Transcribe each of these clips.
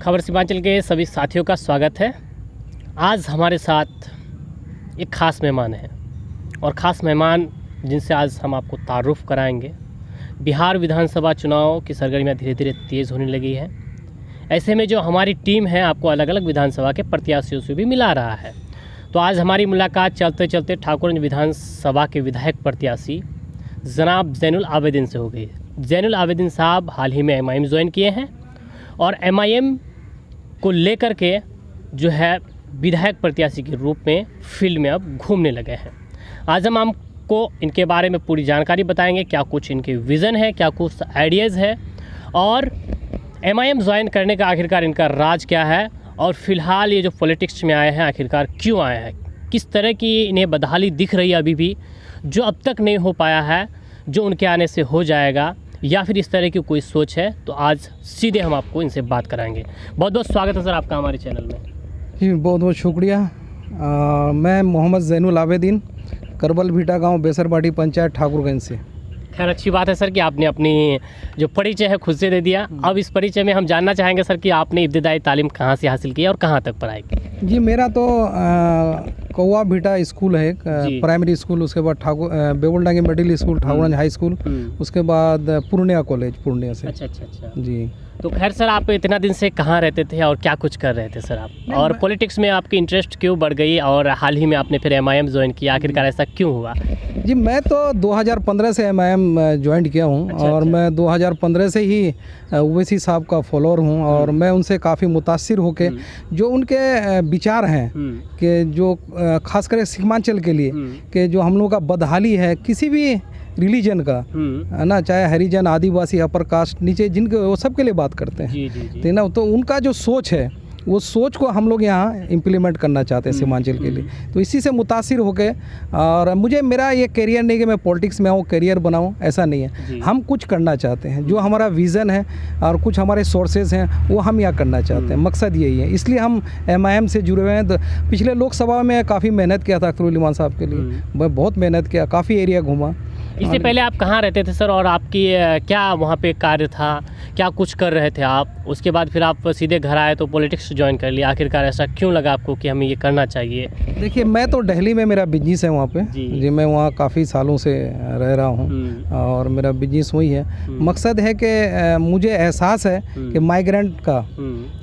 खबर सीमांचल के सभी साथियों का स्वागत है। आज हमारे साथ एक ख़ास मेहमान है और ख़ास मेहमान जिनसे आज हम आपको तारुफ कराएंगे। बिहार विधानसभा चुनाव की सरगर्मियाँ धीरे धीरे तेज़ होने लगी है। ऐसे में जो हमारी टीम है आपको अलग अलग विधानसभा के प्रत्याशियों से भी मिला रहा है। तो आज हमारी मुलाकात चलते चलते ठाकुरगंज विधानसभा के विधायक प्रत्याशी जनाब ज़ैनुल आबिदीन से हो गई। ज़ैनुल आबिदीन साहब हाल ही में एमआईएम ज्वाइन किए हैं और एमआईएम को लेकर के जो है विधायक प्रत्याशी के रूप में फील्ड में अब घूमने लगे हैं। आज हम आपको इनके बारे में पूरी जानकारी बताएंगे, क्या कुछ इनके विज़न है, क्या कुछ आइडियाज़ है और एमआईएम ज्वाइन करने का आखिरकार इनका राज क्या है और फ़िलहाल ये जो पॉलिटिक्स में आए हैं आखिरकार क्यों आए हैं, किस तरह की इन्हें बदहाली दिख रही है अभी भी जो अब तक नहीं हो पाया है, जो उनके आने से हो जाएगा, या फिर इस तरह की कोई सोच है। तो आज सीधे हम आपको इनसे बात कराएंगे। बहुत बहुत स्वागत है सर आपका हमारे चैनल में। जी बहुत बहुत शुक्रिया। मैं मोहम्मद ज़ैनुल आबिदीन, करबल भीटा गांव, बेसरबाटी पंचायत, ठाकुरगंज से। खैर अच्छी बात है सर कि आपने अपनी जो परिचय है खुद से दे दिया। अब इस परिचय में हम जानना चाहेंगे सर कि आपने इब्तदाई तालीम कहाँ से हासिल की और कहाँ तक पढ़ाई की। जी मेरा तो कौवा भीटा स्कूल है, प्राइमरी स्कूल, उसके बाद Bewaldangi middle school, Thakurganj high school, उसके बाद पूर्णिया कॉलेज, पूर्णिया से। अच्छा जी। तो खैर सर आप इतना दिन से कहाँ रहते थे और क्या कुछ कर रहे थे सर आप, और पॉलिटिक्स में आपकी इंटरेस्ट क्यों बढ़ गई और हाल ही में आपने फिर एमआईएम ज्वाइन किया, आखिरकार ऐसा क्यों हुआ? जी मैं तो 2015 से एमआईएम ज्वाइन किया हूँ। और मैं 2015 से ही ओवैसी साहब का फॉलोअर हूँ और मैं उनसे काफ़ी मुतासिर होके जो उनके विचार हैं कि जो खास कर सीमांचल के लिए कि जो हम लोगों का बदहाली है किसी भी रिलीजन का है ना, चाहे हरिजन, आदिवासी, अपर कास्ट, नीचे जिनके, वो सब के लिए बात करते हैं। तो ना तो उनका जो सोच है वो सोच को हम लोग यहाँ इम्प्लीमेंट करना चाहते हैं सीमांचल के लिए। तो इसी से मुतासिर होके, और मुझे मेरा ये करियर नहीं कि मैं पॉलिटिक्स में आऊँ, करियर बनाऊँ, ऐसा नहीं है। हम कुछ करना चाहते हैं, जो हमारा विज़न है और कुछ हमारे सोर्सेज हैं वो हम यहाँ करना चाहते हैं। मकसद यही है, इसलिए हम एमआईएम से जुड़े हुए हैं। तो पिछले लोकसभा में काफ़ी मेहनत किया था अख्तरुल इमान साहब के लिए, मैं बहुत मेहनत किया, काफ़ी एरिया घूमा। इससे पहले आप कहाँ रहते थे सर और आपकी क्या वहाँ पे कार्य था, क्या कुछ कर रहे थे आप? उसके बाद फिर आप सीधे घर आए तो पॉलिटिक्स ज्वाइन कर लिया, आखिरकार ऐसा क्यों लगा आपको कि हमें ये करना चाहिए? देखिए मैं तो दिल्ली में मेरा बिजनेस है वहाँ पे जी, मैं वहाँ काफ़ी सालों से रह रहा हूँ और मेरा बिजनेस वही है। मकसद है कि मुझे एहसास है कि माइग्रेंट का,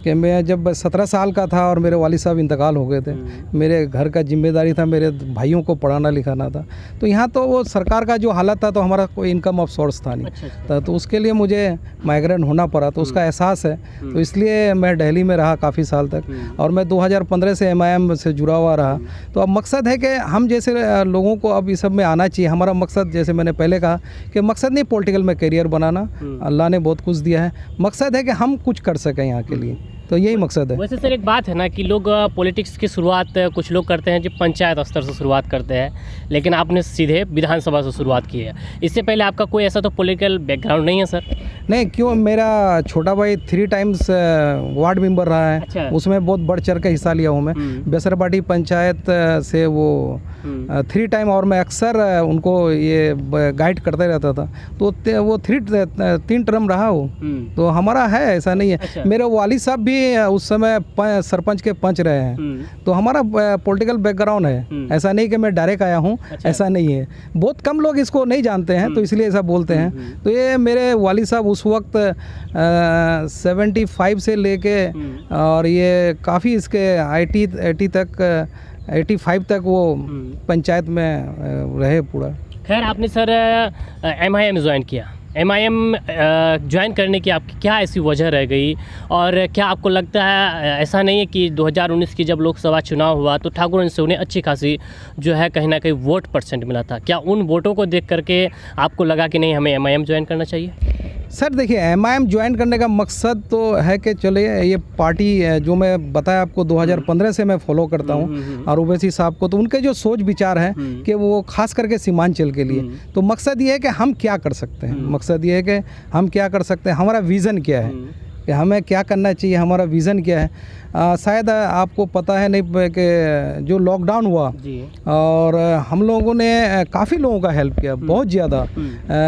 कि मैं जब 17 साल का था और मेरे वालिद साहब इंतकाल हो गए थे, मेरे घर का जिम्मेदारी था, मेरे भाइयों को पढ़ाना लिखाना था। तो यहाँ तो वो सरकार का जो हालत था तो हमारा कोई इनकम ऑफ सोर्स था नहीं। तो उसके लिए मुझे माइग्रेंट होना पड़ा, तो उसका एहसास है। तो इसलिए मैं दिल्ली में रहा काफ़ी साल तक और मैं 2015 से एमआईएम से जुड़ा हुआ रहा। तो अब मकसद है कि हम जैसे लोगों को अब इस सब में आना चाहिए। हमारा मकसद, जैसे मैंने पहले कहा, कि मकसद नहीं पॉलिटिकल में करियर बनाना, अल्लाह ने बहुत कुछ दिया है। मकसद है कि हम कुछ कर सकें यहाँ के लिए, तो यही मकसद है। वैसे सर एक बात है ना कि लोग पॉलिटिक्स की शुरुआत कुछ लोग करते हैं जो पंचायत स्तर से शुरुआत करते हैं, लेकिन आपने सीधे विधानसभा से शुरुआत की है। इससे पहले आपका कोई ऐसा तो पॉलिटिकल बैकग्राउंड नहीं है सर? नहीं, क्यों, मेरा छोटा भाई 3 टाइम्स वार्ड मेंबर रहा है। अच्छा। उसमें बहुत बढ़ चढ़ के हिस्सा लिया हूँ मैं। बेसरबाटी पंचायत से वो 3 टाइम, और मैं अक्सर उनको ये गाइड करते रहता था। तो वो 3 टर्म रहा हो, तो हमारा है, ऐसा नहीं है। अच्छा। मेरे वालिद साहब भी उस समय सरपंच के पंच रहे हैं। तो हमारा पॉलिटिकल बैकग्राउंड है, ऐसा नहीं कि मैं डायरेक्ट आया हूँ। अच्छा। ऐसा नहीं है, बहुत कम लोग इसको नहीं जानते हैं तो इसलिए ऐसा बोलते हैं। तो ये मेरे वालिद साहब उस वक्त 75 से लेके और ये काफ़ी इसके 80 तक, 85 तक वो पंचायत में रहे पूरा। खैर आपने सर एमआईएम ज्वाइन किया, एमआईएम ज्वाइन करने की आपकी क्या ऐसी वजह रह गई, और क्या आपको लगता है ऐसा नहीं है कि 2019 की जब लोकसभा चुनाव हुआ तो ठाकुरगंज से उन्हें अच्छी खासी जो है कहीं ना कहीं वोट परसेंट मिला था? क्या उन वोटों को देख करके आपको लगा कि नहीं हमें एमआईएम ज्वाइन करना चाहिए? सर देखिए, एमआईएम ज्वाइन करने का मकसद तो है कि चलिए ये पार्टी जो मैं बताया आपको 2015 से मैं फॉलो करता हूँ और ओवैसी साहब को, तो उनके जो सोच विचार हैं कि वो खास करके सीमांचल के लिए, तो मकसद ये है कि हम क्या कर सकते हैं। मकसद ये है कि हम क्या कर सकते हैं, हमारा विज़न क्या है कि हमें क्या करना चाहिए, हमारा विज़न क्या है। शायद आपको पता है नहीं कि जो लॉकडाउन हुआ और हम लोगों ने काफ़ी लोगों का हेल्प किया, बहुत ज़्यादा।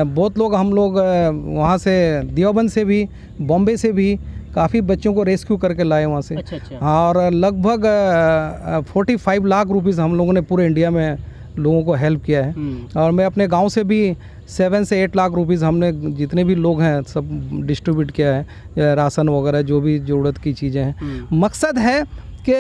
बहुत लोग, हम लोग वहाँ से देवबंद से भी, बॉम्बे से भी काफ़ी बच्चों को रेस्क्यू करके लाए वहाँ से। अच्छा। और लगभग 45 लाख रुपीज़ हम लोगों ने पूरे इंडिया में लोगों को हेल्प किया है। और मैं अपने गांव से भी 7 से 8 लाख रुपीज़ हमने जितने भी लोग हैं सब डिस्ट्रीब्यूट किया है, राशन वगैरह जो भी ज़रूरत की चीज़ें हैं। मकसद है कि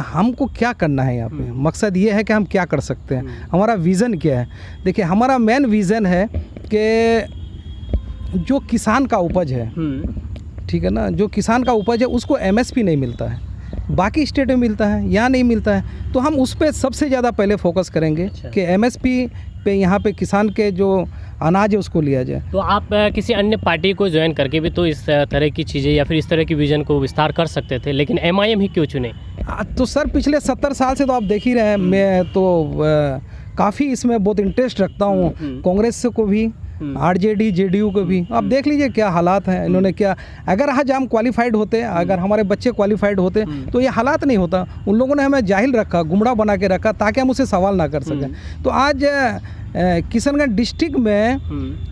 हमको क्या करना है यहाँ पे, मकसद ये है कि हम क्या कर सकते हैं, हमारा विज़न क्या है। देखिए हमारा मेन विज़न है कि जो किसान का उपज है, ठीक है ना, जो किसान का उपज है उसको MSP नहीं मिलता है, बाकी स्टेट में मिलता है, यहाँ नहीं मिलता है। तो हम उस पर सबसे ज़्यादा पहले फोकस करेंगे कि MSP पे यहाँ पे किसान के जो अनाज है उसको लिया जाए। तो आप किसी अन्य पार्टी को ज्वाइन करके भी तो इस तरह की चीज़ें या फिर इस तरह की विज़न को विस्तार कर सकते थे, लेकिन MIM ही क्यों चुने? तो सर पिछले 70 साल से तो आप देख ही रहे हैं, मैं तो काफ़ी इसमें बहुत इंटरेस्ट रखता हूँ, कांग्रेस को भी, RJD JDU को भी। आप देख लीजिए क्या हालात हैं, इन्होंने क्या, अगर आज हम क्वालिफाइड होते, अगर हमारे बच्चे क्वालिफाइड होते तो ये हालात नहीं होता। उन लोगों ने हमें जाहिल रखा, गुमराह बना के रखा ताकि हम उसे सवाल ना कर सकें। तो आज किशनगंज डिस्ट्रिक्ट में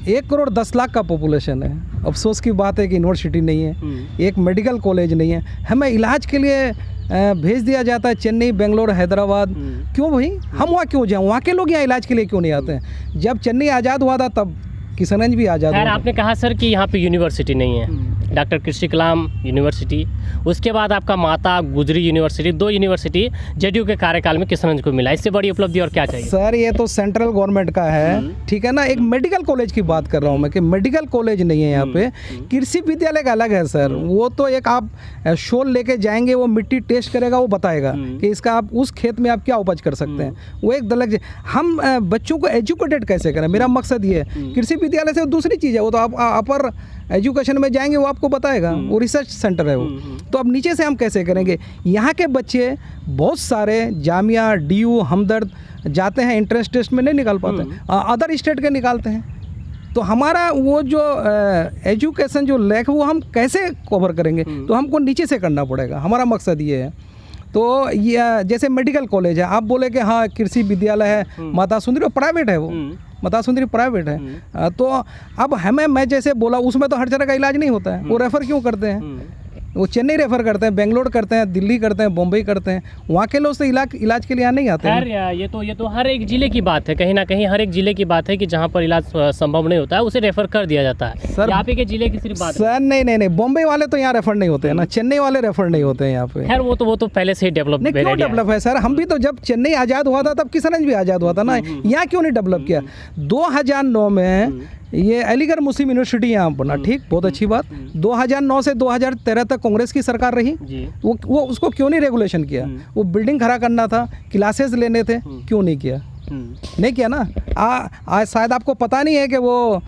1 करोड़ 10 लाख का पॉपुलेशन है। अफसोस की बात है कि यूनिवर्सिटी नहीं है, एक मेडिकल कॉलेज नहीं है, हमें इलाज के लिए भेज दिया जाता है चेन्नई, बेंगलोर, हैदराबाद। क्यों भाई, हम वहाँ क्यों जाएं? वहाँ के लोग यहाँ इलाज के लिए क्यों नहीं आते हैं? जब चेन्नई आज़ाद हुआ था तब किशनगंज भी आज़ाद हुआ था। आपने कहा सर कि यहाँ पे यूनिवर्सिटी नहीं है, डॉक्टर कृषि कलाम यूनिवर्सिटी, उसके बाद आपका माता गुजरी यूनिवर्सिटी, 2 यूनिवर्सिटी JDU के कार्यकाल में किशनगंज को मिला। इससे बड़ी उपलब्धि और क्या चाहिए? सर ये तो सेंट्रल गवर्नमेंट का है, ठीक है ना। एक मेडिकल कॉलेज की बात कर रहा हूँ मैं कि मेडिकल कॉलेज नहीं है यहाँ पे। कृषि विद्यालय का अलग है सर, वो तो एक आप शोल लेके जाएंगे, वो मिट्टी टेस्ट करेगा, वो बताएगा कि इसका आप उस खेत में आप क्या उपज कर सकते हैं, वो एक अलग। हम बच्चों को एजुकेटेड कैसे करें, मेरा मकसद ये है। कृषि विद्यालय से दूसरी चीज़ है, वो तो आप अपर एजुकेशन में जाएंगे, वो आपको बताएगा, वो रिसर्च सेंटर है वो। तो अब नीचे से हम कैसे करेंगे? यहाँ के बच्चे बहुत सारे जामिया, DU, हमदर्द जाते हैं, एंट्रेंस टेस्ट में नहीं निकाल पाते, अदर स्टेट के निकालते हैं। तो हमारा वो जो एजुकेशन जो लैक वो हम कैसे कवर करेंगे? तो हमको नीचे से करना पड़ेगा, हमारा मकसद ये है। तो ये जैसे मेडिकल कॉलेज है, आप बोले कि हाँ कृषि विद्यालय है, माता सुंदरी, प्राइवेट है वो, माता सुंदरी प्राइवेट है। तो अब मैं जैसे बोला उसमें तो हर तरह का इलाज नहीं होता है, वो रेफ़र क्यों करते हैं? वो चेन्नई रेफ़र करते हैं, बेंगलोर करते हैं, दिल्ली करते हैं, बम्बई करते हैं, वहाँ के लोग से इलाज के लिए यहाँ नहीं आते हैं। ये तो हर एक ज़िले की बात है, कहीं ना कहीं हर एक ज़िले की बात है कि जहाँ पर इलाज संभव नहीं होता है उसे रेफ़र कर दिया जाता है। सर यहाँ पे के ज़िले की सिर्फ बात सर नहीं, बम्बई वाले तो यहाँ रेफ़र नहीं होते हैं ना, चेन्नई वाले रेफ़र नहीं होते हैं यहाँ पे। खैर वो तो पहले से ही डेवलप नहीं, क्यों डेवलप है सर? हम भी तो जब चेन्नई आज़ाद हुआ था तब किशनगंज भी आज़ाद हुआ था ना, यहाँ क्यों नहीं डेवलप किया? 2009 में ये अलीगढ़ मुस्लिम यूनिवर्सिटी यहाँ बना, ठीक, बहुत अच्छी बात। 2009 से 2013 तक कांग्रेस की सरकार रही, वो उसको क्यों नहीं रेगुलेशन किया? वो बिल्डिंग खड़ा करना था, क्लासेस लेने थे, क्यों नहीं किया? नहीं किया ना। आज शायद आपको पता नहीं है कि वो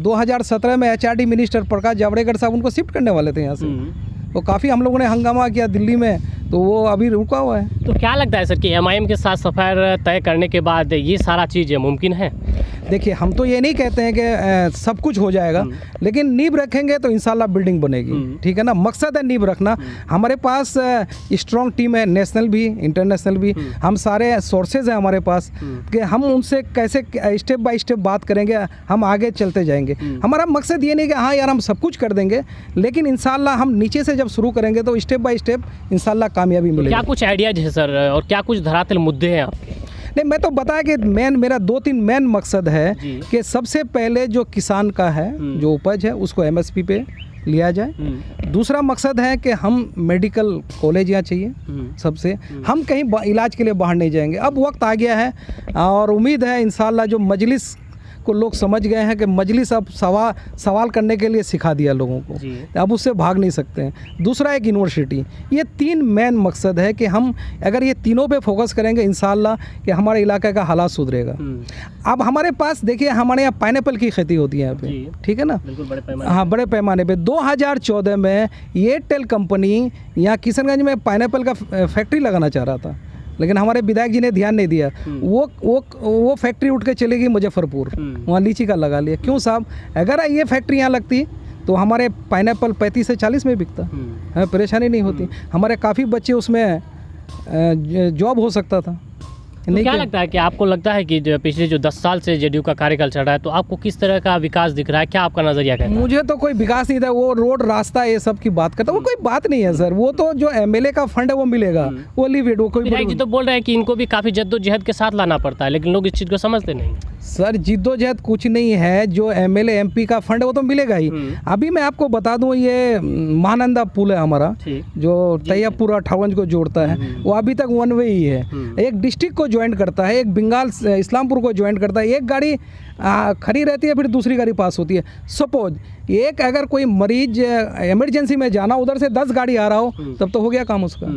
2017 में HRD मिनिस्टर प्रकाश जावड़ेकर साहब उनको शिफ्ट करने वाले थे यहाँ से। वो काफ़ी हम लोगों ने हंगामा किया दिल्ली में, तो वो अभी रुका हुआ है। तो क्या लगता है सर कि MIM के साथ सफ़र तय करने के बाद ये सारा चीज़ मुमकिन है? देखिए हम तो ये नहीं कहते हैं कि सब कुछ हो जाएगा, लेकिन नींव रखेंगे तो इंशाल्लाह बिल्डिंग बनेगी, ठीक है ना। मकसद है नींव रखना। हमारे पास स्ट्रॉन्ग टीम है, नेशनल भी इंटरनेशनल भी, हम सारे सोर्सेज हैं हमारे पास कि हम उनसे कैसे स्टेप बाय स्टेप बात करेंगे, हम आगे चलते जाएंगे। हमारा मकसद ये नहीं कि हाँ यार हम सब कुछ कर देंगे, लेकिन इंशाल्लाह हम नीचे से जब शुरू करेंगे तो स्टेप बाय स्टेप इंशाल्लाह कामयाबी मिलेगी। क्या कुछ आइडियाज है सर, और क्या कुछ धरातल मुद्दे हैं आपके? नहीं, मैं तो बताया कि मेरा 2-3 मेन मकसद है कि सबसे पहले जो किसान का है जो उपज है उसको MSP पे लिया जाए। दूसरा मकसद है कि हम मेडिकल कॉलेज यहाँ चाहिए सबसे, हम कहीं इलाज के लिए बाहर नहीं जाएंगे। अब वक्त आ गया है और उम्मीद है इंशाल्लाह जो मजलिस को लोग समझ गए हैं कि मजलिस अब सवाल करने के लिए सिखा दिया लोगों को, अब उससे भाग नहीं सकते हैं। दूसरा एक यूनिवर्सिटी, ये 3 मेन मकसद है कि हम अगर ये तीनों पे फोकस करेंगे इंशाल्लाह कि हमारे इलाके का हालात सुधरेगा। अब हमारे पास देखिए हमारे यहाँ पाइनएप्पल की खेती होती है यहाँ पे, ठीक है ना, हाँ बड़े पैमाने पे। 2014 में एयरटेल कंपनी यहाँ किशनगंज में पाइनएप्पल का फैक्ट्री लगाना चाह रहा था, लेकिन हमारे विधायक जी ने ध्यान नहीं दिया। वो फैक्ट्री उठ के चलेगी मुजफ्फरपुर, वहाँ लीची का लगा लिया। क्यों साहब, अगर ये फैक्ट्री यहाँ लगती तो हमारे पाइनएप्पल 35 से 40 में बिकता, हमें परेशानी नहीं होती, हमारे काफ़ी बच्चे उसमें जॉब हो सकता था। तो क्या लगता है कि आपको लगता है कि जो पिछले जो 10 साल से जेडीयू का कार्यकाल चल रहा है, तो आपको किस तरह का विकास दिख रहा है, क्या आपका नजरिया कहता है? मुझे तो कोई विकास नहीं था, वो रोड रास्ता ये सब की बात करता है, वो कोई बात नहीं है सर। वो तो जो एमएलए का फंड है वो मिलेगा, वो लीव इट, वो कोई विधायक जी तो बोल रहे हैं कि इनको भी काफ़ी जद्दोजहद के साथ लाना पड़ता है, लेकिन लोग इस चीज़ को समझते नहीं। सर जिद्दोजहद कुछ नहीं है, जो एमएलए एमपी का फंड है वो तो मिलेगा ही। अभी मैं आपको बता दूं, ये महानंदा पुल है हमारा, जो तैयबपुर और ठावंज को जोड़ता है, वो अभी तक वन वे ही है। एक डिस्ट्रिक्ट को ज्वाइन करता है, एक बंगाल इस्लामपुर को ज्वाइन करता है। एक गाड़ी खड़ी रहती है, फिर दूसरी गाड़ी पास होती है। सपोज एक अगर कोई मरीज इमरजेंसी में जाना, उधर से 10 गाड़ी आ रहा हो, तब तो हो गया काम उसका।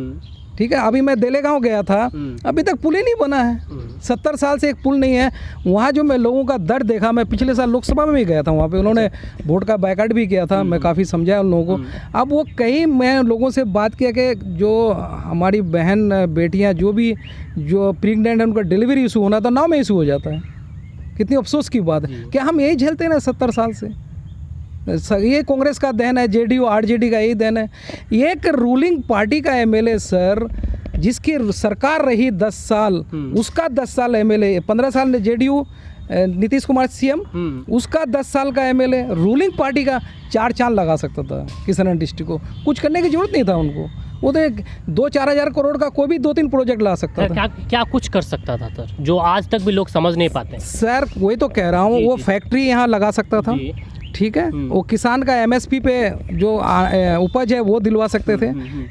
ठीक है, अभी मैं देलेगांव गया था, अभी तक पुल ही नहीं बना है। 70 साल से एक पुल नहीं है। वहाँ जो मैं लोगों का दर्द देखा, मैं पिछले साल लोकसभा में भी गया था, वहाँ पे उन्होंने वोट का बायकाट भी किया था, मैं काफ़ी समझाया उन लोगों को। अब वो कहीं मैं लोगों से बात किया कि जो हमारी बहन बेटियाँ जो प्रेग्नेंट है, उनका डिलीवरी इशू होना था, नाव में इशू हो जाता है। कितनी अफसोस की बात है। क्या हम यही झेलते हैं ना 70 साल से? ये कांग्रेस का देन है, जेडीयू आरजेडी का यही देन है। एक रूलिंग पार्टी का एमएलए सर, जिसकी सरकार रही 10 साल, उसका 10 साल एमएलए, 15 साल ने जेडीयू नीतीश कुमार सीएम, उसका 10 साल का एमएलए रूलिंग पार्टी का 4 चांद लगा सकता था किशनगंज डिस्ट्रिक्ट को। कुछ करने की जरूरत नहीं था उनको। वो तो 2-4 हज़ार करोड़ का कोई भी 2-3 प्रोजेक्ट ला सकता था। क्या कुछ कर सकता था सर, जो आज तक भी लोग समझ नहीं पाते? सर वही तो कह रहा हूँ, वो फैक्ट्री यहाँ लगा सकता था। ठीक है, वो किसान का एमएसपी पे जो उपज है वो दिलवा सकते थे।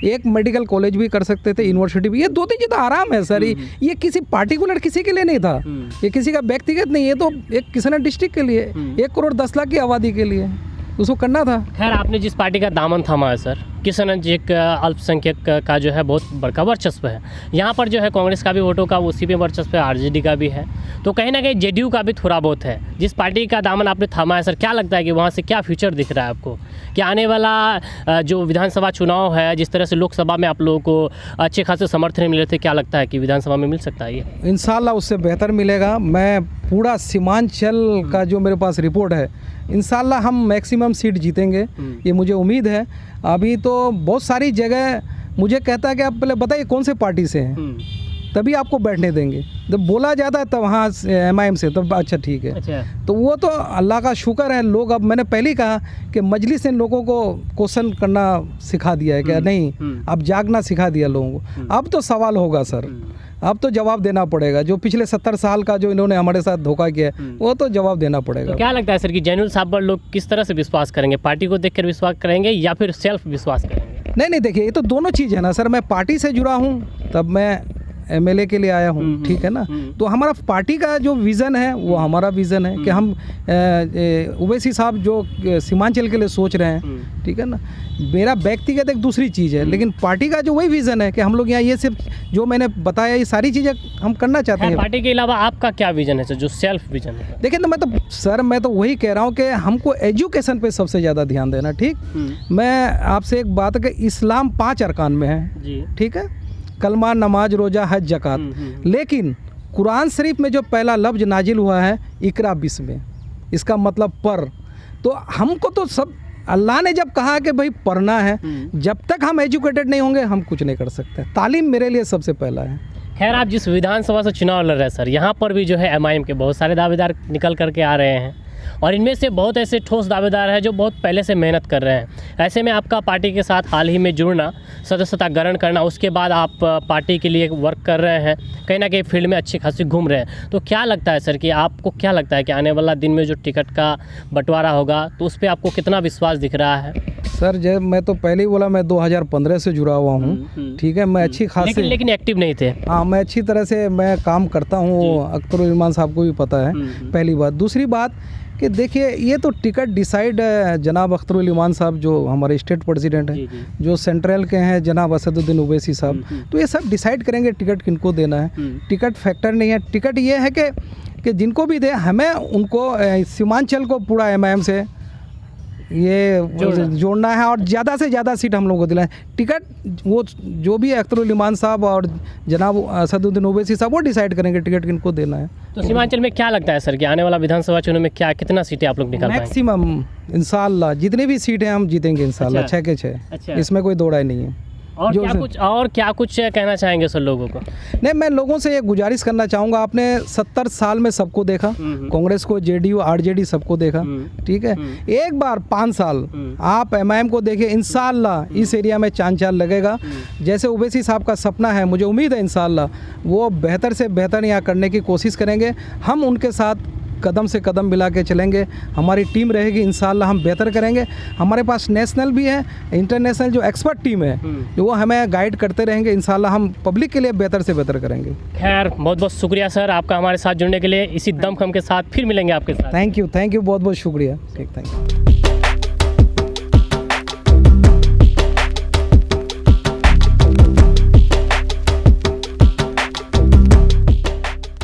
एक मेडिकल कॉलेज भी कर सकते थे, यूनिवर्सिटी भी। ये 2-3 चीज़ आराम है सर। ये किसी पार्टिकुलर किसी के लिए नहीं था, ये किसी का व्यक्तिगत नहीं, ये तो एक किशनगंज डिस्ट्रिक्ट के लिए, 1 करोड़ 10 लाख की आबादी के लिए उसको करना था। खैर, आपने जिस पार्टी का दामन थामा है सर, किशनगंज एक अल्पसंख्यक का जो है बहुत बड़का वर्चस्व है। यहाँ पर जो है कांग्रेस का भी वोटों का उसी पे वर्चस्व है, आरजेडी का भी है, तो कहीं ना कहीं जेडीयू का भी थोड़ा बहुत है। जिस पार्टी का दामन आपने थामा है सर, क्या लगता है कि वहाँ से क्या फ्यूचर दिख रहा है आपको? कि आने वाला जो विधानसभा चुनाव है, जिस तरह से लोकसभा में आप लोगों को अच्छे खासे समर्थन मिले थे, क्या लगता है कि विधानसभा में मिल सकता है ये? इंशाल्लाह उससे बेहतर मिलेगा। मैं पूरा सीमांचल का जो मेरे पास रिपोर्ट है, इंशाल्लाह हम मैक्सिमम सीट जीतेंगे, ये मुझे उम्मीद है। अभी तो बहुत सारी जगह मुझे कहता है कि आप पहले बताइए कौन से पार्टी से हैं, तभी आपको बैठने देंगे। जब बोला जाता है तब हाँ एमआईएम से, तब अच्छा ठीक है। अच्छा। तो वो तो अल्लाह का शुक्र है, लोग, अब मैंने पहले ही कहा कि मजलिस ने लोगों को क्वेश्चन करना सिखा दिया है कि नहीं, अब जागना सिखा दिया लोगों को। अब तो सवाल होगा सर, अब तो जवाब देना पड़ेगा। जो पिछले 70 साल का जो इन्होंने हमारे साथ धोखा किया, वो तो जवाब देना पड़ेगा। तो क्या लगता है सर कि जैनुल साहब पर लोग किस तरह से विश्वास करेंगे? पार्टी को देखकर विश्वास करेंगे या फिर सेल्फ विश्वास करेंगे? नहीं, देखिए ये तो दोनों चीज़ है ना सर। मैं पार्टी से जुड़ा हूँ, तब मैं एमएलए के लिए आया हूँ, ठीक है ना। तो हमारा पार्टी का जो विज़न है वो हमारा विज़न है कि हम ओवैसी साहब जो सीमांचल के लिए सोच रहे हैं, ठीक है ना। मेरा व्यक्तिगत एक दूसरी चीज़ है, लेकिन पार्टी का जो वही विज़न है कि हम लोग यहाँ ये सिर्फ जो मैंने बताया, ये सारी चीज़ें हम करना चाहते हैं। पार्टी के अलावा आपका क्या विज़न है सर, जो सेल्फ विज़न है? देखिए तो मैं तो वही कह रहा हूँ कि हमको एजुकेशन पे सबसे ज़्यादा ध्यान देना। ठीक, मैं आपसे एक बात है कि इस्लाम 5 अरकान में है, ठीक है, कलमा, नमाज, रोज़ा, हज, ज़कात। लेकिन कुरान शरीफ में जो पहला लफ्ज़ नाजिल हुआ है इकरा बिस्म, इसका मतलब पढ़। तो हमको तो सब अल्लाह ने जब कहा कि भाई पढ़ना है, जब तक हम एजुकेटेड नहीं होंगे हम कुछ नहीं कर सकते। तालीम मेरे लिए सबसे पहला है। खैर, आप जिस विधानसभा से चुनाव लड़ रहे हैं सर, यहाँ पर भी जो है एमआईएम के बहुत सारे दावेदार निकल करके आ रहे हैं, और इनमें से बहुत ऐसे ठोस दावेदार हैं जो बहुत पहले से मेहनत कर रहे हैं। ऐसे में आपका पार्टी के साथ हाल ही में जुड़ना, सदस्यता ग्रहण करना, उसके बाद आप पार्टी के लिए वर्क कर रहे हैं, कहीं ना कहीं फील्ड में अच्छी खासी घूम रहे हैं, तो क्या लगता है सर कि आपको क्या लगता है कि आने वाला दिन में जो टिकट का बंटवारा होगा, तो उस पर आपको कितना विश्वास दिख रहा है? सर जब मैं तो पहले ही बोला, मैं 2015 से जुड़ा हुआ हूँ, ठीक है। मैं अच्छी खासी लेकिन एक्टिव नहीं थे। हाँ, मैं अच्छी तरह से मैं काम करता हूँ, अख्तरुल इमान साहब को भी पता है, पहली बात। दूसरी बात कि देखिए, ये तो टिकट डिसाइड जनाब अख्तरुल इमान साहब जो हमारे स्टेट प्रेसिडेंट हैं, जो सेंट्रल के हैं जनाब असदुद्दीन ओवैसी साहब, तो ये सब डिसाइड करेंगे टिकट किनको देना है। टिकट फैक्टर नहीं है। टिकट ये है कि जिनको भी दे, हमें उनको सीमांचल को पूरा एमआईएम से ये जोड़ना है और ज़्यादा से ज़्यादा सीट हम लोगों को दिलाएं। टिकट वो जो भी अख्तरुल इमान साहब और जनाब असदुद्दीन ओवैसी साहब वो डिसाइड करेंगे टिकट किनको देना है। तो सीमांचल में क्या लगता है सर कि आने वाला विधानसभा चुनाव में कितना सीटें आप लोग निकाल पाएंगे? मैक्सिमम इंशाल्लाह जितनी भी सीटें हम जीतेंगे इंशाल्लाह, 6 के 6। इसमें कोई दो राय नहीं है। और क्या कुछ कहना चाहेंगे सर लोगों को? नहीं, मैं लोगों से ये गुजारिश करना चाहूँगा, आपने 70 साल में सबको देखा, कांग्रेस को, जेडीयू, आरजेडी सबको देखा, ठीक है। एक बार 5 साल आप एमआईएम को देखिए, इंशाअल्लाह इस एरिया में चांद चांद लगेगा। जैसे ओवैसी साहब का सपना है, मुझे उम्मीद है इंशाअल्लाह वो बेहतर से बेहतर यहाँ करने की कोशिश करेंगे। हम उनके साथ कदम से कदम मिला के चलेंगे, हमारी टीम रहेगी, इंशाअल्लाह हम बेहतर करेंगे। हमारे पास नेशनल भी है, इंटरनेशनल जो एक्सपर्ट टीम है जो वो हमें गाइड करते रहेंगे। इंशाअल्लाह हम पब्लिक के लिए बेहतर से बेहतर करेंगे। खैर, बहुत बहुत शुक्रिया सर आपका हमारे साथ जुड़ने के लिए। इसी दमखम के साथ फिर मिलेंगे आपके साथ। थैंक यू बहुत बहुत शुक्रिया। Thank you.